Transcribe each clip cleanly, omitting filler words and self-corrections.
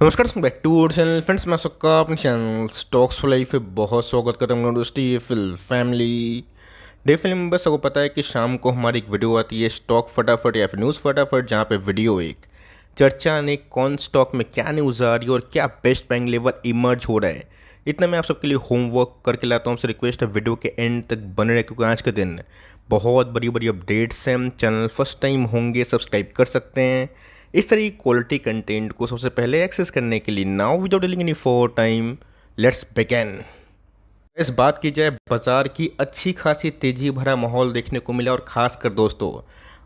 नमस्कार back to our channel friends. मैं सबका अपने चैनल स्टॉक्स फॉर लाइफ पे बहुत स्वागत करता हूँ दोस्ती फिल फैमिली डे फिल्म में। बस सबको पता है कि शाम को हमारी एक वीडियो आती है स्टॉक फटाफट या फिर न्यूज़ फटाफट, जहाँ पे वीडियो एक चर्चा ने कौन स्टॉक में क्या न्यूज़ आ रही है और क्या बेस्ट बाइंग लेवल इमर्ज हो रहा है। इतना मैं आप सबके लिए होमवर्क करके लाता हूँ। आपसे रिक्वेस्ट है वीडियो के एंड तक बने रहे, क्योंकि आज के दिन बहुत बड़ी बड़ी अपडेट्स हैं। चैनल फर्स्ट टाइम होंगे सब्सक्राइब कर सकते हैं। इस तरह की क्वालिटी कंटेंट को सबसे पहले एक्सेस करने के लिए now without dealing any for time let's begin. इस बात की जाए, बाजार की अच्छी खासी तेजी भरा माहौल देखने को मिला, और खासकर दोस्तों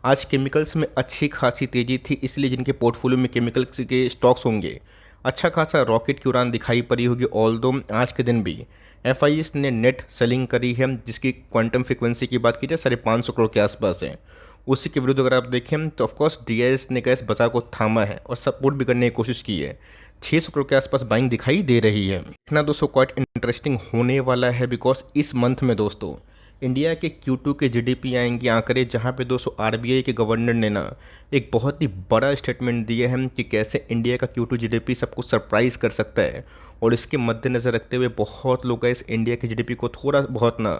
आज केमिकल्स में अच्छी खासी तेजी थी। इसलिए जिनके पोर्टफोलियो में केमिकल्स के स्टॉक्स होंगे, अच्छा खासा रॉकेट की उड़ान दिखाई पड़ी होगी। ऑल्दो आज के दिन भी एफ ने नेट सेलिंग करी है, जिसकी क्वांटम फ्रिक्वेंसी की बात की जाए 550 करोड़ के आसपास है। उसी के विरुद्ध अगर आप देखें तो ऑफकोर्स डीआईएस ने गैस बाजार को थामा है और सपोर्ट भी करने की कोशिश की है। 600 करोड़ के आसपास बाइंग दिखाई दे रही है। देखना दोस्तों क्वाइट इंटरेस्टिंग होने वाला है, बिकॉज इस मंथ में दोस्तों इंडिया के Q2 के जीडीपी आएंगे आंकड़े, जहां पे दोस्तों आरबीआई के गवर्नर ने ना एक बहुत ही बड़ा स्टेटमेंट दिया है कि कैसे इंडिया का Q2 जीडीपी सबको सरप्राइज कर सकता है। और इसके मद्देनज़र रखते हुए बहुत लोग इस इंडिया के जीडीपी को थोड़ा बहुत ना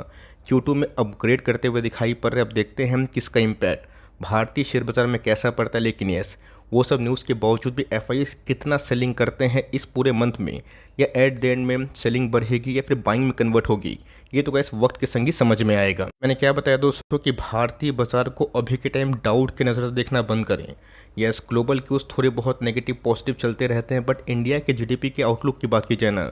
Q2 में अपग्रेड करते हुए दिखाई पड़ रहे हैं। अब देखते हैं हम किसका इम्पैक्ट भारतीय शेयर बाजार में कैसा पड़ता है। लेकिन यस, वो सब न्यूज़ के बावजूद भी एफ कितना सेलिंग करते हैं इस पूरे मंथ में, या एट द एंड में सेलिंग बढ़ेगी या फिर बाइंग में कन्वर्ट होगी, ये तो गैस वक्त के संग ही समझ में आएगा। मैंने क्या बताया दोस्तों कि भारतीय बाजार को अभी के टाइम डाउट की नज़र से देखना बंद करें। यस, ग्लोबल क्यूज थोड़े बहुत नेगेटिव पॉजिटिव चलते रहते हैं, बट इंडिया के जीडीपी के आउटलुक की बात की जाए ना,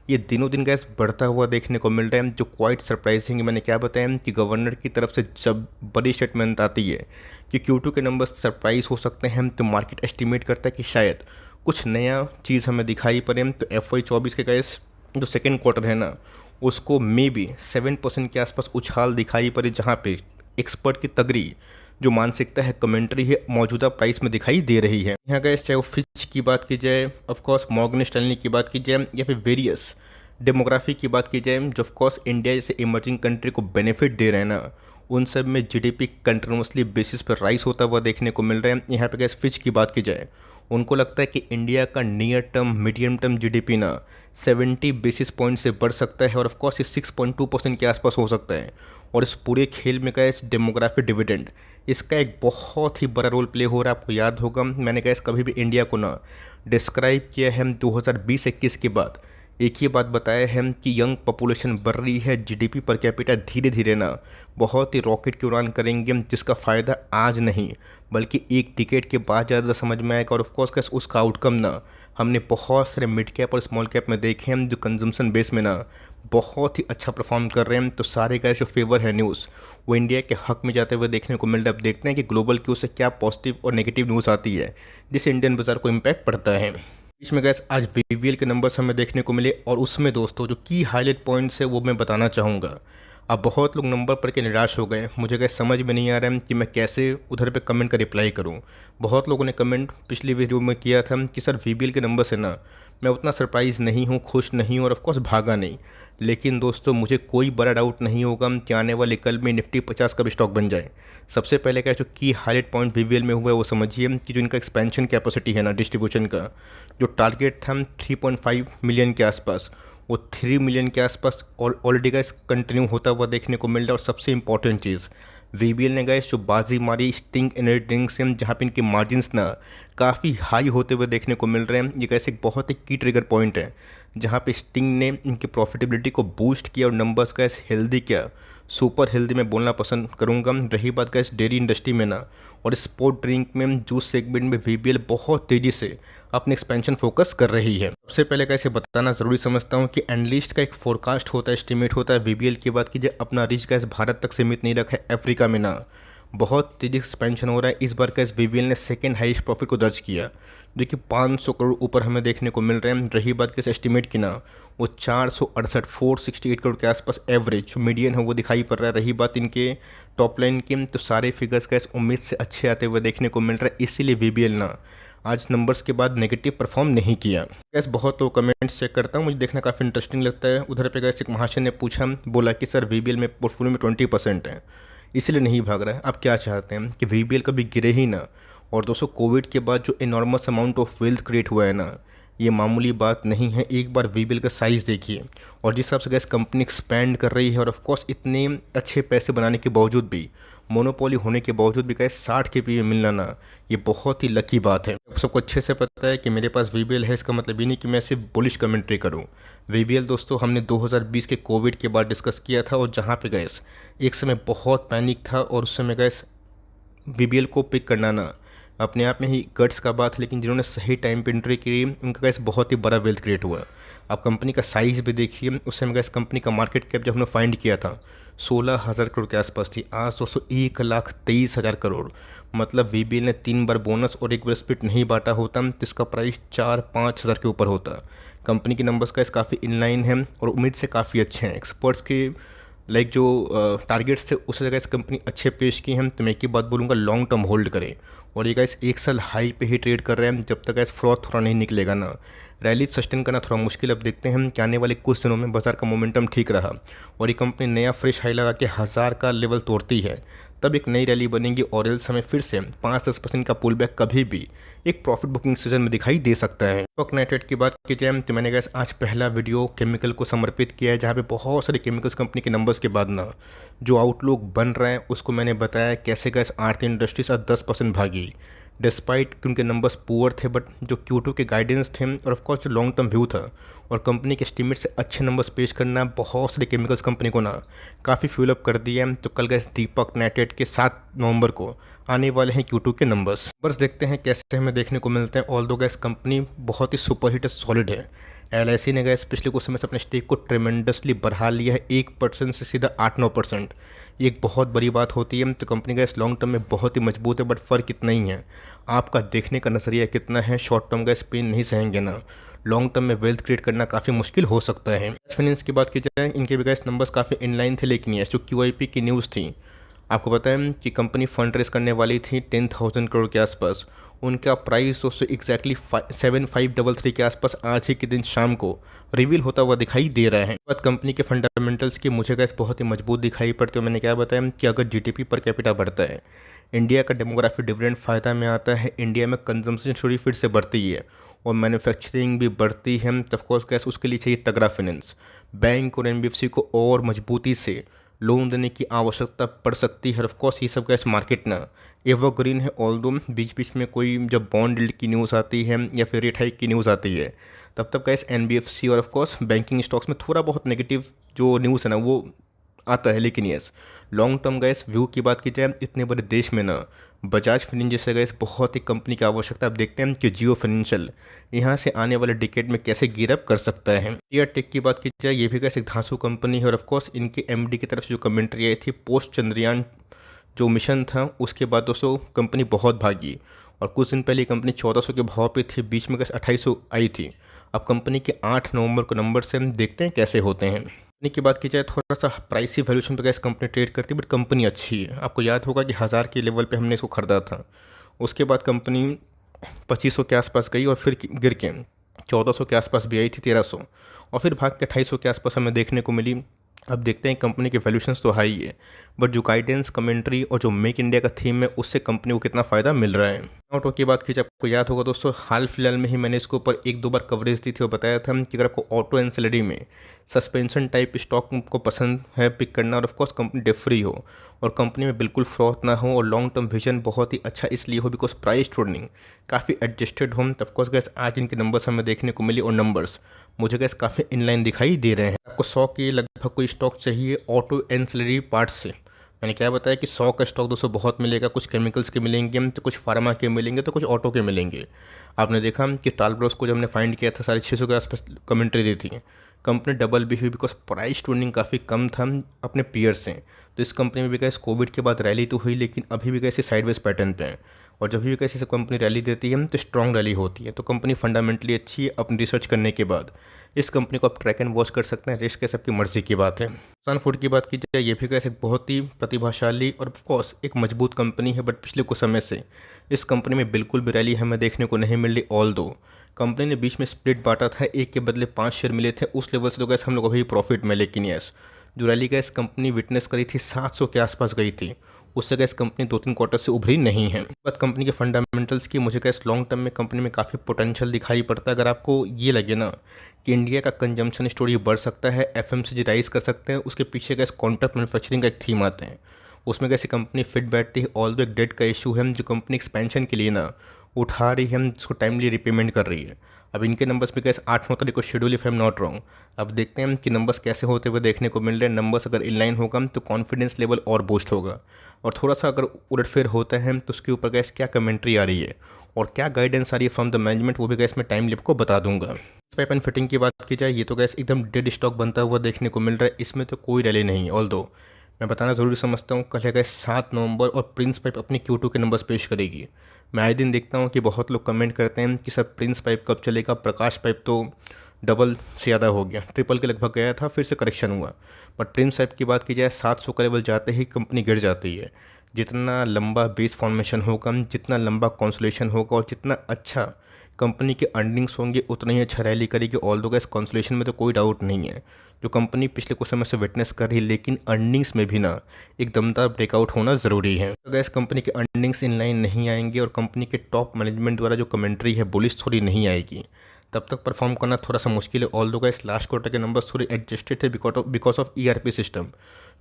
ये दिनों दिन गैस बढ़ता हुआ देखने को मिल रहा है, जो क्वाइट सरप्राइजिंग है। मैंने क्या बताया कि गवर्नर की तरफ से जब बड़ी स्टेटमेंट आती है कि Q2 के नंबर सरप्राइज हो सकते हैं, तो मार्केट एस्टिमेट करता है कि शायद कुछ नया चीज़ हमें दिखाई पड़े। तो FY24 के गैस जो सेकेंड क्वार्टर है ना, उसको मे बी 7% के आसपास उछाल दिखाई पड़े, जहाँ पे एक्सपर्ट की तगड़ी जो मानसिकता है, कमेंट्री है, मौजूदा प्राइस में दिखाई दे रही है। यहाँ गैस चाहे वो फिच की बात की जाए, ऑफकोर्स मॉर्गन स्टैनली की बात की जाए, या फिर वेरियस डेमोग्राफी की बात की जाए, जो ऑफकोर्स इंडिया जैसे इमर्जिंग कंट्री को बेनिफिट दे रहे हैं ना, उन सब में जीडीपी कंटिन्यूसली बेसिस पर राइज होता हुआ देखने को मिल रहा है। यहाँ पे गैस फिच की बात की जाए, उनको लगता है कि इंडिया का near term medium term GDP ना 70 बेसिस पॉइंट से बढ़ सकता है, और ऑफकोर्स ये 6.2% के आसपास हो सकता है। और इस पूरे खेल में गैस डेमोग्राफी डिविडेंड, इसका एक बहुत ही बड़ा रोल प्ले हो रहा है। आपको याद होगा मैंने गैस कभी भी इंडिया को ना डिस्क्राइब किया है 2020-21 के बाद एक ही बात बताया है कि यंग पॉपुलेशन बढ़ रही है, जीडीपी पर कैपिटा धीरे धीरे ना बहुत ही रॉकेट की उड़ान करेंगे, जिसका फ़ायदा आज नहीं बल्कि एक टिकट के बाद ज़्यादा समझ में आएगा। और ऑफकोर्स कैसे उसका आउटकम ना हमने बहुत सारे मिड कैप और स्मॉल कैप में देखे हैं, जो कंजम्पशन बेस में ना बहुत ही अच्छा परफॉर्म कर रहे हैं। तो सारे का जो फेवर है न्यूज़, वो इंडिया के हक में जाते हुए देखने को मिल रहा है। अब देखते हैं कि ग्लोबल क्यू से क्या पॉजिटिव और नेगेटिव न्यूज़ आती है, जिससे इंडियन बाजार को इम्पैक्ट पड़ता है। बीच में गैस आज वीवीएल के नंबर्स हमें देखने को मिले, और उसमें दोस्तों जो की हाईलाइट पॉइंट्स है वो मैं बताना चाहूँगा। अब बहुत लोग नंबर पढ़ के निराश हो गए, मुझे गैस समझ में नहीं आ रहा है कि मैं कैसे उधर पे कमेंट का रिप्लाई करूँ। बहुत लोगों ने कमेंट पिछली वीडियो में किया था कि सर वीवीएल के नंबर से ना मैं उतना सरप्राइज़ नहीं हूँ, खुश नहीं हूँ, और ऑफकोर्स भागा नहीं। लेकिन दोस्तों मुझे कोई बड़ा डाउट नहीं होगा कि आने वाले कल में निफ्टी 50 का भी स्टॉक बन जाए। सबसे पहले क्या जो की हाईलाइट पॉइंट वीवीएल में हुआ है वो समझिए कि जो इनका एक्सपेंशन कैपेसिटी है ना डिस्ट्रीब्यूशन का, जो टारगेट था 3.5 मिलियन के आसपास, वो 3 मिलियन के आसपास ऑलरेडी गैस कंटिन्यू होता हुआ देखने को मिल रहा है। और सबसे इंपॉर्टेंट चीज़ वीवीएल ने गए जो बाजी मारी स्टिंग एनर्जी ड्रिंक से, जहाँ पे इनके मार्जिन्स ना काफ़ी हाई होते हुए देखने को मिल रहे हैं। ये कैसे एक बहुत ही की ट्रिगर पॉइंट है, जहाँ पे स्टिंग ने इनकी प्रॉफिटेबिलिटी को बूस्ट किया और नंबर्स का हेल्दी किया, सुपर हेल्दी मैं बोलना पसंद करूँगा। रही बात का डेयरी इंडस्ट्री में ना और स्पोर्ट ड्रिंक में, जूस सेगमेंट में वीवीएल बहुत तेज़ी से अपने एक्सपेंशन फोकस कर रही है। सबसे पहले कैसे बताना ज़रूरी समझता हूँ कि एनालिस्ट का एक फोरकास्ट होता है, एस्टिमेट होता है। वीवीएल की बात कीजिए, अपना रीच गैस भारत तक सीमित नहीं रखा है, अफ्रीका में ना बहुत तेज़ी एक्सपेंशन हो रहा है। इस बार गैस वीवीएल ने सेकेंड हाईएस्ट प्रॉफिट को दर्ज किया, जो कि 500 करोड़ ऊपर हमें देखने को मिल रहे हैं। रही बात कैसे एस्टिमेट की ना, वो 468 करोड़ के आसपास एवरेज जो मीडियन है वो दिखाई पड़ रहा है। रही बात इनके टॉप लाइन की, तो सारे फिगर्स गैस उम्मीद से अच्छे आते हुए देखने को मिल रहा है। इसीलिए वीवीएल ना आज नंबर्स के बाद नेगेटिव परफॉर्म नहीं किया। गैस बहुत लोग कमेंट्स चेक करता हूँ, मुझे देखना काफ़ी इंटरेस्टिंग लगता है। उधर पे गैस एक महाशय ने पूछा, बोला कि सर वीवीएल में पोर्टफोलियो में 20% है, इसलिए नहीं भाग रहा है। आप क्या चाहते हैं कि वीवीएल कभी गिरे ही ना। और दोस्तों कोविड के बाद जो enormous amount of wealth create हुआ है ना, ये मामूली बात नहीं है। एक बार वीबीएल का साइज़ देखिए और जिस हिसाब से गैस कंपनी एक्सपैंड कर रही है और ऑफकोर्स इतने अच्छे पैसे बनाने के बावजूद भी, मोनोपोली होने के बावजूद भी गैस 60 के पी मिलना ना, ये बहुत ही लकी बात है। आप सबको अच्छे से पता है कि मेरे पास वीबीएल है, इसका मतलब ये नहीं कि मैं सिर्फ बुलिश कमेंट्री करूँ। वीबीएल दोस्तों हमने 2020 के कोविड के बाद डिस्कस किया था और जहाँ पे गैस एक समय बहुत पैनिक था और उस समय गैस वीबीएल को पिक करना ना अपने आप में ही गट्स का बात है, लेकिन जिन्होंने सही टाइम पे एंट्री की उनका गैस बहुत ही बड़ा वेल्थ क्रिएट हुआ। आप कंपनी का साइज़ भी देखिए, उस समय गैस कंपनी का मार्केट कैप जब हमने फाइंड किया था 16,000 करोड़ के आसपास थी। आज दोस्तों 1,23,000 करोड़। मतलब वीबीएल ने 3 बार बोनस और 1 बार स्प्लिट नहीं बांटा होता तो इसका प्राइस 4-5 हज़ार के ऊपर होता। कंपनी के नंबर्स का काफ़ी इनलाइन है और उम्मीद से काफ़ी अच्छे हैं। एक्सपर्ट्स के जो टारगेट्स थे उस जगह इस कंपनी अच्छे पेश किए हैं। तो मैं एक ही बात बोलूँगा, लॉन्ग टर्म होल्ड करें। और ये गाइस 1 साल हाई पे ही ट्रेड कर रहे हैं, जब तक गैस फ्रॉड थोड़ा नहीं निकलेगा ना, रैली सस्टेन करना थोड़ा मुश्किल। अब देखते हैं कि आने वाले कुछ दिनों में बाजार का मोमेंटम ठीक रहा और ये कंपनी नया फ्रेश हाई लगा के 1000 का लेवल तोड़ती है, तब एक नई रैली बनेगी और एल्स हमें फिर से 5-10% का पुल बैक कभी भी एक प्रॉफिट बुकिंग सीजन में दिखाई दे सकता है। स्टॉक नाइट्रेट की बात की जाए तो मैंने गैस आज पहला वीडियो केमिकल को समर्पित किया है, जहाँ पे बहुत सारे केमिकल्स कंपनी के नंबर्स के बाद ना जो आउटलुक बन रहा है उसको मैंने बताया कैसे गैस आरती इंडस्ट्रीज आज 10% भागी डिस्पाइट कि उनके नंबर्स पुअर थे, बट जो Q2 के गाइडेंस थे और ऑफकोर्स जो लॉन्ग टर्म व्यू था और कंपनी के एस्टीमेट से अच्छे नंबर्स पेश करना बहुत सारे केमिकल्स कंपनी को ना काफ़ी फ्यूल अप कर दिया है। तो कल गैस दीपक नाइट्रेट के 7 नवंबर को आने वाले हैं Q2 के नंबर्स देखते हैं कैसे हमें देखने को मिलते हैं। ऑल दो गैस कंपनी बहुत ही सुपर हिट सॉलिड है। LIC ने गैस पिछले कुछ समय से अपने स्टेक को ट्रेमेंडसली बढ़ा लिया है, 1% से सीधा 8-9%। ये एक बहुत बड़ी बात होती है। तो कंपनी गैस लॉन्ग टर्म में बहुत ही मजबूत है, बट फ़र्क इतना ही है आपका देखने का नज़रिया कितना है। शॉर्ट टर्म गैस पेन नहीं सहेंगे ना, लॉन्ग टर्म में वेल्थ क्रिएट करना काफ़ी मुश्किल हो सकता है। फाइनेंस की बात की जाए, इनके भी गैस नंबर्स काफ़ी इनलाइन थे, लेकिन ये जो QIP की न्यूज़ थी, आपको पता है कि कंपनी फंड रेस करने वाली थी 10,000 करोड़ के आसपास। उनका प्राइस दोस्तों एग्जैक्टली 7533 के आसपास आज ही के दिन शाम को रिवील होता हुआ दिखाई दे रहा है। बात कंपनी के फंडामेंटल्स की मुझे गैस बहुत ही मजबूत दिखाई पड़ती है। मैंने क्या बताया कि अगर GDP पर कैपिटा बढ़ता है, इंडिया का डेमोग्राफी डिविडेंड फ़ायदा में आता है, इंडिया में कंजम्पशन थोड़ी फिर से बढ़ती है और मैन्युफैक्चरिंग भी बढ़ती है, तो ऑफकोर्स गैस उसके लिए चाहिए तगड़ा फाइनेंस। बैंक और NBFC को और मजबूती से लोन देने की आवश्यकता पड़ सकती है। ऑफकोर्स ये सब गैस मार्केट ना एवरग्रीन है। ऑल्दो बीच बीच में कोई जब बॉन्ड डील की न्यूज़ आती है या फिर रेट हाइक की न्यूज़ आती है, तब तब गैस NBFC और ऑफकोर्स बैंकिंग स्टॉक्स में थोड़ा बहुत नेगेटिव जो न्यूज़ है ना वो आता है। लेकिन yes, long term gas view की बात की जाए, इतने बड़े देश में ना बजाज फाइनेंस जैसे गैस बहुत ही कंपनी की आवश्यकता। अब देखते हैं कि जियो फाइनेंशियल यहाँ से आने वाले डिकेड में कैसे गिरअप कर सकता है। एयर टेक की बात की जाए, ये भी गैस एक धांसू कंपनी है और ऑफकोर्स इनके MD की तरफ से जो कमेंट्री आई थी पोस्ट चंद्रयान जो मिशन था उसके बाद दोस्तों कंपनी बहुत भागी और कुछ दिन पहले कंपनी 1400 के भाव पे थी, बीच में गैस 2800 आई थी। अब कंपनी के 8 नवंबर को नंबर से हम देखते हैं कैसे होते हैं। कंपनी की बात की जाए, थोड़ा सा प्राइसी वैल्यूशन पे गैस कंपनी ट्रेड करती है, बट कंपनी अच्छी है। आपको याद होगा कि 1000 के लेवल पे हमने इसको खरीदा था, उसके बाद कंपनी 2500 के आसपास गई और फिर गिर के 1400 के आसपास भी आई थी, 1300 और फिर भाग के 2800 के आसपास हमें देखने को मिली। अब देखते हैं कंपनी के वैल्यूशंस तो हाई है, बट जो गाइडेंस कमेंट्री और जो मेक इंडिया का थीम है उससे कंपनी को कितना फ़ायदा मिल रहा है। ऑटो की बात की जब आपको याद होगा दोस्तों, हाल फिलहाल में ही मैंने इसके ऊपर 1-2 बार कवरेज दी थी और बताया था कि अगर आपको ऑटो एंसिलरी में सस्पेंशन टाइप स्टॉक को पसंद है पिक करना और ऑफकोर्स कंपनी डेट फ्री हो और कंपनी में बिल्कुल फ्रॉड ना हो और लॉन्ग टर्म विजन बहुत ही अच्छा इसलिए हो बिकॉज प्राइस ट्रेडिंग काफ़ी एडजस्टेड हो, तो ऑफकोर्स गैस आज इनके नंबर्स हमें देखने को मिली और नंबर्स मुझे गैस काफ़ी इनलाइन दिखाई दे रहे हैं। आपको 100 के लगभग कोई स्टॉक चाहिए ऑटो एंसिलरी पार्ट्स से। मैंने क्या बताया कि 100 का स्टॉक दोस्तों बहुत मिलेगा, कुछ केमिकल्स के मिलेंगे तो कुछ फार्मा के मिलेंगे तो कुछ ऑटो के मिलेंगे। आपने देखा कि टालब्रोस को जब हमने फाइंड किया था 650 के आसपास कमेंट्री दी थी, कंपनी डबल भी हुई बिकॉज प्राइस ट्रेंडिंग काफ़ी कम था अपने पीयर से। तो इस कंपनी में भी गैस कोविड के बाद रैली तो हुई, लेकिन अभी भी गैसे साइडवेज पैटर्न पे है और जब भी कैसे कंपनी रैली देती है तो स्ट्रॉन्ग रैली होती है। तो कंपनी फंडामेंटली अच्छी है। अपनी रिसर्च करने के बाद इस कंपनी को आप ट्रैक एंड वॉच कर सकते हैं, रिस्क के सबकी मर्जी की बात है। सन फूड की बात की जाए, ये भी कैसे बहुत ही प्रतिभाशाली और ऑफकोर्स एक मजबूत कंपनी है, बट पिछले कुछ समय से इस कंपनी में बिल्कुल भी रैली हमें देखने को नहीं मिल रही। ऑल दो कंपनी ने बीच में स्प्लिट बांटा था, एक के बदले 5 शेयर मिले थे, उस लेवल से तो गैस हम लोग अभी प्रॉफिट में। लेकिन यस, जो रैली गैस कंपनी विटनेस करी थी 700 के आसपास गई थी, उससे गैस कंपनी 2-3 क्वार्टर से उभरी नहीं है। बात कंपनी के फंडामेंटल्स की, मुझे गैस लॉन्ग टर्म में कंपनी में काफ़ी पोटेंशियल दिखाई पड़ता है। अगर आपको ये लगे ना कि इंडिया का कंजम्पशन स्टोरी बढ़ सकता है, एफएमसीजी राइज कर सकते हैं, उसके पीछे गैस कॉन्ट्रैक्ट मैन्युफैक्चरिंग का एक थीम आते हैं, उसमें कैसे कंपनी फिट बैठती है। ऑल दो एक डेट का इशू है जो कंपनी एक्सपेंशन के लिए ना उठा रही है, जिसको टाइमली रिपेमेंट कर रही है। अब इनके नंबर्स भी कैसे 8-9 तारीख को schedule, if I am not wrong. अब देखते हैं कि नंबर्स कैसे होते हुए देखने को मिल रहे हैं। नंबर्स अगर इनलाइन होगा तो कॉन्फिडेंस लेवल और बूस्ट होगा, और थोड़ा सा अगर उलटफेर होता है तो उसके ऊपर गैस क्या कमेंट्री आ रही है और क्या गाइडेंस आ रही है फ्रॉम द मैनेजमेंट, वो भी गैस मैं टाइम लिप को बता दूंगा। पाइप एंड फिटिंग की बात की जाए, ये तो गैस एकदम डेड स्टॉक बनता हुआ देखने को मिल रहा है, इसमें तो कोई रैली नहीं है। ऑल दो मैं बताना ज़रूरी समझता हूँ, कल है गैस 7 नवंबर और प्रिंस पाइप अपनी Q2 के नंबर्स पेश करेगी। मैं आए दिन देखता हूँ कि बहुत लोग कमेंट करते हैं कि सर प्रिंस पाइप कब चलेगा, प्रकाश पाइप तो डबल से ज़्यादा हो गया, ट्रिपल के लगभग गया था, फिर से करेक्शन हुआ। बट प्रिंस पाइप की बात की जाए 700 का लेवल जाते ही कंपनी गिर जाती है। जितना लंबा बेस फॉर्मेशन होगा, जितना लंबा कॉन्सोलेशन होगा और जितना अच्छा कंपनी के अर्निंग्स होंगे, उतना ही अच्छा रैली करेगी। ऑल दो गैस कॉन्सोलेशन में तो कोई डाउट नहीं है, जो कंपनी पिछले कुछ समय से विटनेस कर रही है, लेकिन अर्निंग्स में भी ना एक दमदार ब्रेकआउट होना ज़रूरी है। तो गैस कंपनी के अर्निंग्स इन लाइन नहीं आएंगे और कंपनी के टॉप मैनेजमेंट द्वारा जो कमेंट्री है बुलिश थोड़ी नहीं आएगी, तब तक परफॉर्म करना थोड़ा सा मुश्किल है। ऑल दो गैस लास्ट क्वार्टर के नंबर्स थोड़े एडजस्टेड थे बिकॉज ऑफ ERP सिस्टम,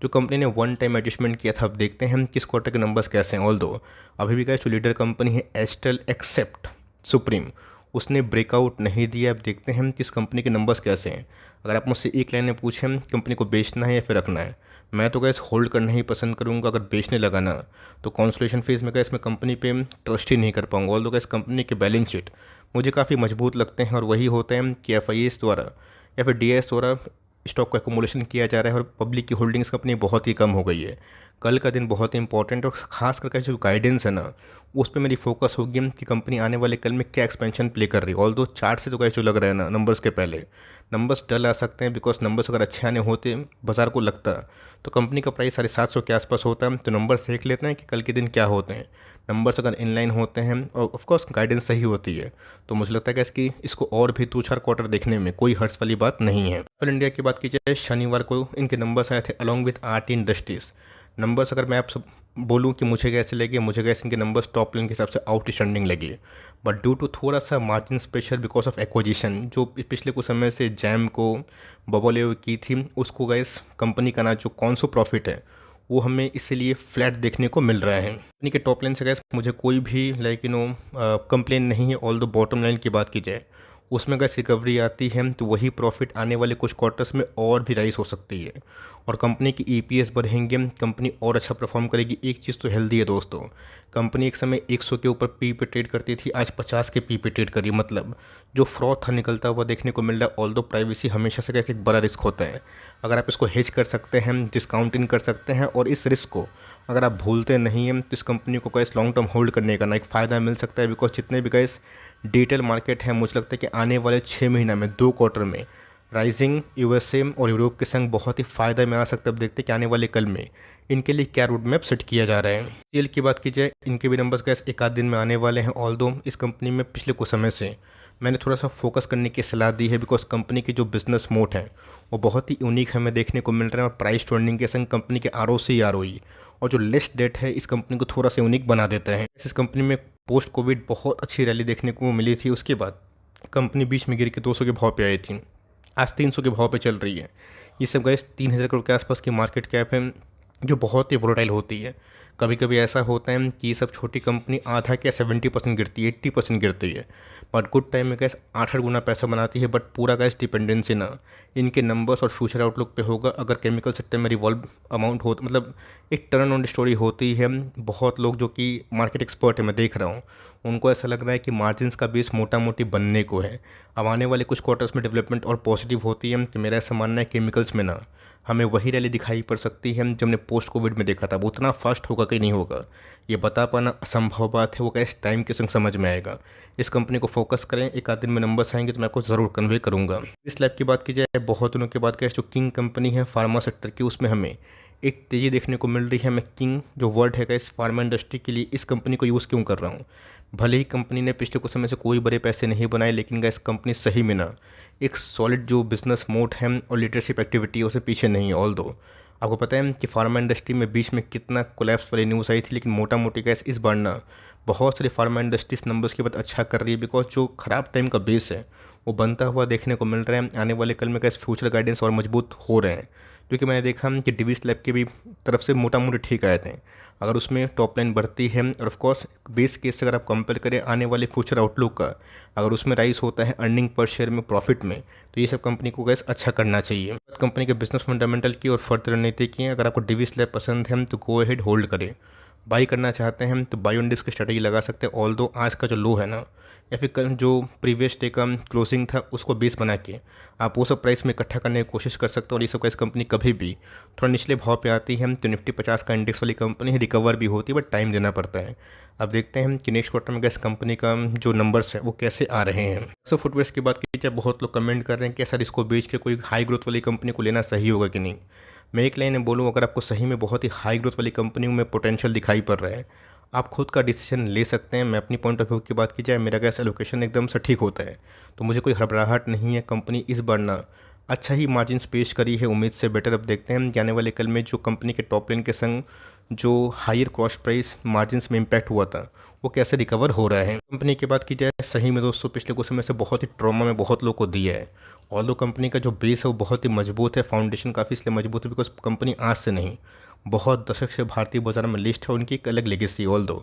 जो कंपनी ने वन टाइम एडजस्टमेंट किया था। अब देखते हैं हम किस क्वार्टर के नंबर्स कैसे हैं। ऑल दो अभी भी गैस जो लीडर कंपनी है एस्टेल एक्सेप्ट सुप्रीम, उसने ब्रेकआउट नहीं दिया। अब देखते हैं हम किस कंपनी के नंबर्स कैसे हैं। अगर आप मुझसे एक लाइन में पूछें कंपनी को बेचना है या फिर रखना है, मैं तो गैस होल्ड करना ही पसंद करूंगा। अगर बेचने लगा ना तो कॉन्सोलेशन फेज में गैस मैं कंपनी पे ट्रस्ट ही नहीं कर पाऊंगा। ऑल दो गैस कंपनी के बैलेंस शीट मुझे काफ़ी मजबूत लगते हैं, और वही होते हैं कि FIS द्वारा या फिर DIS द्वारा स्टॉक का एकुमुलेशन किया जा रहा है, और पब्लिक की होल्डिंग्स कंपनी बहुत ही कम हो गई है। कल का दिन बहुत ही इंपॉर्टेंट, और खास करके जो गाइडेंस है ना उस पर मेरी फोकस होगी कि कंपनी आने वाले कल में क्या एक्सपेंशन प्ले कर रही है। ऑल दो चार्ट से तो कैसे जो लग रहा है ना, नंबर्स के पहले नंबर्स डल आ सकते हैं, बिकॉज नंबर्स अगर अच्छे आने होते बाजार को लगता तो कंपनी का प्राइस 750 के आसपास होता है। तो नंबर्स देख लेते हैं कि कल के दिन क्या होते हैं। नंबर्स अगर इनलाइन होते हैं और ऑफकोर्स गाइडेंस सही होती है, तो मुझे लगता है कि इसको और भी 2-4 क्वार्टर देखने में कोई हर्ष वाली बात नहीं है। फिर इंडिया की बात की जाए, शनिवार को इनके नंबर्स आए थे along with RT industries. Numbers अगर मैं आपसे बोलूँ कि मुझे कैसे लगे, मुझे कैसे इनके नंबर्स टॉप लाइन के हिसाब से आउटस्टैंडिंग लगे। बट ड्यू टू थोड़ा सा margin pressure because of acquisition, जो पिछले कुछ समय से जैम को बबल की थी, उसको गैस कंपनी का ना जो कॉन्सो प्रॉफिट है वो हमें इसीलिए फ्लैट देखने को मिल रहा है। कंपनी के टॉप लाइन से गैस मुझे कोई भी कंप्लेन नहीं है। ऑल द बॉटम लाइन की बात की जाए उसमें अगर रिकवरी आती है तो वही प्रॉफिट आने वाले कुछ क्वार्टर्स में और भी राइज हो सकती है, और कंपनी की EPS बढ़ेंगे, कंपनी और अच्छा परफॉर्म करेगी। एक चीज़ तो हेल्दी है दोस्तों, कंपनी एक समय 100 के ऊपर पी पे ट्रेड करती थी, आज 50 के पी पे ट्रेड करी, मतलब जो फ्रॉड था निकलता हुआ देखने को मिल रहा है। ऑल दो प्राइवेसी हमेशा से कैसे एक बड़ा रिस्क होता है, अगर आप इसको हेज कर सकते हैं, डिस्काउंटिंग कर सकते हैं, और इस रिस्क को अगर आप भूलते नहीं हैं, तो इस कंपनी को कैसे लॉन्ग टर्म होल्ड करने का ना एक फ़ायदा मिल सकता है। बिकॉज जितने भी कैसे डिटेल मार्केट है, मुझे लगता है कि आने वाले 6 महीना में 2 क्वार्टर में राइजिंग USA और यूरोप के संग बहुत ही फ़ायदा में आ सकता है। अब देखते हैं कि आने वाले कल में इनके लिए क्या रोड मैप सेट किया जा रहा है। CL की बात की जाए, इनके भी नंबर्स गैस एक आध दिन में आने वाले हैं। ऑल दो इस कंपनी में पिछले कुछ समय से मैंने थोड़ा सा फोकस करने की सलाह दी है, बिकॉज कंपनी की जो बिजनेस मोड है वो बहुत ही यूनिक हमें देखने को मिल रहा है, और प्राइस टू अर्निंग के संग कंपनी के ROC और जो लिस्ट डेट है इस कंपनी को थोड़ा सा यूनिक बना देता है। इस कंपनी में पोस्ट कोविड बहुत अच्छी रैली देखने को मिली थी, उसके बाद कंपनी बीच में गिर के 200 के भाव पे आई थी, आज 300 के भाव पे चल रही है। ये सब गैस 3000 करोड़ के आसपास की मार्केट कैप है, जो बहुत ही वोलेटाइल होती है। कभी कभी ऐसा होता है कि ये सब छोटी कंपनी आधा क्या 70% गिरती है, 80% गिरती है, बट गुड टाइम में गैस 8-8 गुना पैसा बनाती है। बट पूरा गैस डिपेंडेंसी ना इनके नंबर्स और फ्यूचर आउटलुक पे होगा। अगर केमिकल सेक्टर में रिवॉल्व अमाउंट हो, मतलब एक टर्न ऑन स्टोरी होती है। बहुत लोग जो कि मार्केट एक्सपर्ट है, मैं देख रहा हूँ, उनको ऐसा लग रहा है कि मार्जिन्स का बेस मोटा मोटी बनने को है। अब आने वाले कुछ क्वार्टर्स में डेवलपमेंट और पॉजिटिव होती है, तो मेरा ऐसा मानना है केमिकल्स में ना हमें वही रैली दिखाई पड़ सकती है जो हमने पोस्ट कोविड में देखा था। वो उतना फास्ट होगा कि नहीं होगा ये बता पाना असंभव बात है, वो कैसे टाइम के संग समझ में आएगा। इस कंपनी को फोकस करें, एक आध दिन में नंबर्स आएंगे तो मैं आपको ज़रूर कन्वे करूँगा। इस लैब की बात की जाए, बहुत दिनों के बाद क्या जो किंग कंपनी है फार्मा सेक्टर की, उसमें हमें एक तेज़ी देखने को मिल रही है। मैं किंग जो वर्ड है इस फार्मा इंडस्ट्री के लिए इस कंपनी को यूज़ क्यों कर रहा हूँ, भले ही कंपनी ने पिछले कुछ समय से कोई बड़े पैसे नहीं बनाए, लेकिन इस कंपनी सही में ना एक सॉलिड जो बिजनेस मोड है और लीडरशिप एक्टिविटी है उसे पीछे नहीं है। ऑल दो आपको पता है कि फार्मा इंडस्ट्री में बीच में कितना कोलैप्स वाली न्यूज़ आई थी, लेकिन मोटा मोटी गैस इस बार ना बहुत सारी फार्मा इंडस्ट्रीज नंबर्स के बाद अच्छा कर रही है, बिकॉज जो ख़राब टाइम का बेस है वो बनता हुआ देखने को मिल रहा है। आने वाले कल में गैस फ्यूचर गाइडेंस और मजबूत हो रहे हैं, क्योंकि मैंने देखा कि डिवीज लैब की भी तरफ से मोटा मोटी ठीक आए थे। अगर उसमें टॉप लाइन बढ़ती है और ऑफकोर्स बेस केस से अगर आप कंपेयर करें आने वाले फ्यूचर आउटलुक का, अगर उसमें राइज होता है अर्निंग पर शेयर में, प्रॉफिट में, तो ये सब कंपनी को गैस अच्छा करना चाहिए। कंपनी के बिजनेस फंडामेंटल की और फर्दर रणनीति की, अगर आपको डिवीज लैब पसंद है तो गो अहेड होल्ड करें। बाई करना चाहते हैं तो बाई ऑन डिप्स की स्ट्रेटजी लगा सकते हैं, ऑल दो आज का जो लो है ना, या फिर कल जो प्रीवियस डे का क्लोजिंग था उसको बेस बना के आप वो सब प्राइस में इकट्ठा करने की कोशिश कर सकते हो। और ये सब का इस कंपनी कभी भी थोड़ा निचले भाव पे आती है तो निफ्टी 50 का इंडेक्स वाली कंपनी रिकवर भी होती है, बट टाइम देना पड़ता है। अब देखते हैं कि नेक्स्ट क्वार्टर में गैस कंपनी का जो नंबर्स है वो कैसे आ रहे हैं। सो फुटवेयर्स की बात की जाए, बहुत लोग कमेंट कर रहे हैं कि सर इसको बेच के कोई हाई ग्रोथ वाली कंपनी को लेना सही होगा कि नहीं। मैं एक लाइन में बोलूँ, अगर आपको सही में बहुत ही हाई ग्रोथ वाली कंपनियों में पोटेंशियल दिखाई पड़ रहा है, आप खुद का डिसीजन ले सकते हैं। मैं अपनी पॉइंट ऑफ व्यू की बात की जाए, मेरा गैस एलोकेशन एकदम से ठीक होता है, तो मुझे कोई घबराहट नहीं है। कंपनी इस बार ना अच्छा ही मार्जिन्स पेश करी है, उम्मीद से बेटर। अब देखते हैं कि आने वाले कल में जो कंपनी के टॉप लाइन के संग जो हायर कॉस्ट प्राइस मार्जिन्स में इम्पैक्ट हुआ था वो कैसे रिकवर हो रहा है। कंपनी की बात की जाए, सही में दोस्तों पिछले कुछ समय से बहुत ही ट्रॉमा में बहुत लोग को दिया है। ऑल्दो कंपनी का जो बेस है वो बहुत ही मजबूत है, फाउंडेशन काफ़ी इसलिए मजबूत है बिकॉज कंपनी आज से नहीं बहुत दशक से भारतीय बाजार में लिस्ट है, उनकी एक अलग लेगेसी। ऑल्दो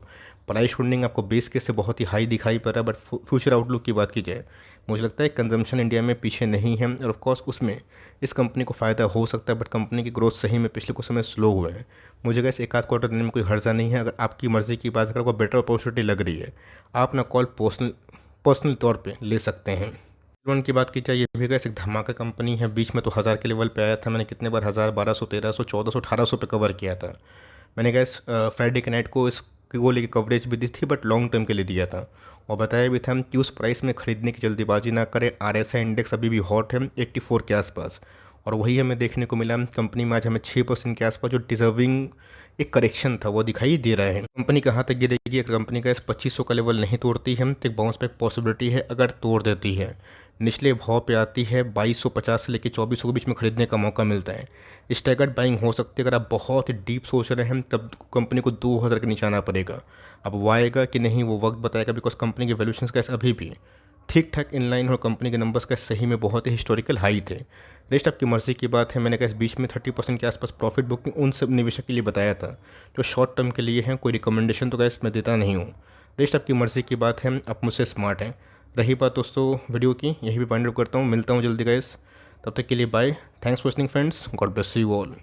प्राइस होल्डिंग आपको बेस के से बहुत ही हाई दिखाई पड़ रहा है, बट फ्यूचर आउटलुक की बात की जाए, मुझे लगता है कंजम्पशन इंडिया में पीछे नहीं है, और ऑफकोर्स उसमें इस कंपनी को फ़ायदा हो सकता है। बट कंपनी की ग्रोथ सही में पिछले कुछ समय स्लो हुए हैं। मुझे गैस एक आध क्वार्टर देने में कोई हर्जा नहीं है। अगर आपकी मर्ज़ी की बात करें, आपको बेटर अपॉर्चुनिटी लग रही है, आप ना कॉल पर्सनल तौर पे ले सकते हैं। लोन की बात की जाए, ये भी गैस एक धमाका कंपनी है। बीच में तो 1000 के लेवल पे आया था, मैंने कितने बार 1000, 1200, 1300, 1400, 1800 पे कवर किया था। मैंने गैस फ्राइडे के नाइट को इसकी वो लेके कवरेज भी दी थी, बट लॉन्ग टर्म के लिए दिया था, और बताया भी था कि उस प्राइस में खरीदने की जल्दीबाजी ना करें। RSI इंडेक्स अभी भी हॉट है 84 के आसपास, और वही हमें देखने को मिला। कंपनी में आज हमें 6% के आसपास जो डिजर्विंग एक करेक्शन था वो दिखाई दे रहा है। कंपनी कहाँ तक गिरेगी, अगर कंपनी का इस 2500 का लेवल नहीं तोड़ती है तो एक बाउंस बैक पॉसिबिलिटी है। अगर तोड़ देती है, निचले भाव पे आती है 2250 से लेकर 2400 के बीच में खरीदने का मौका मिलता है। स्टैगर्ड बाइंग हो सकती है। अगर आप बहुत ही डीप सोच रहे हैं तब कंपनी को 2000 के नीचे आना पड़ेगा। अब वो आएगा कि नहीं वो वक्त बताएगा, बिकॉज कंपनी के वैल्यूएशंस का अभी भी ठीक ठाक इनलाइन, और कंपनी के नंबर्स का सही में बहुत ही हिस्टोरिकल हाई थे। रेस्ट आपकी मर्जी की बात है। मैंने कहा इस बीच में 30% के आसपास प्रॉफिट बुकिंग उन सब निवेशक के लिए बताया था जो शॉर्ट टर्म के लिए हैं। कोई रिकमेंडेशन तो गैस मैं देता नहीं हूँ। रेस्ट आपकी मर्जी की बात है, आप मुझसे स्मार्ट हैं। रही बात दोस्तों वीडियो की, यही भी पॉइंट अप करता हूँ। मिलता हूँ जल्दी गैस, तब तक के लिए bye. Thanks for listening friends, God bless you all.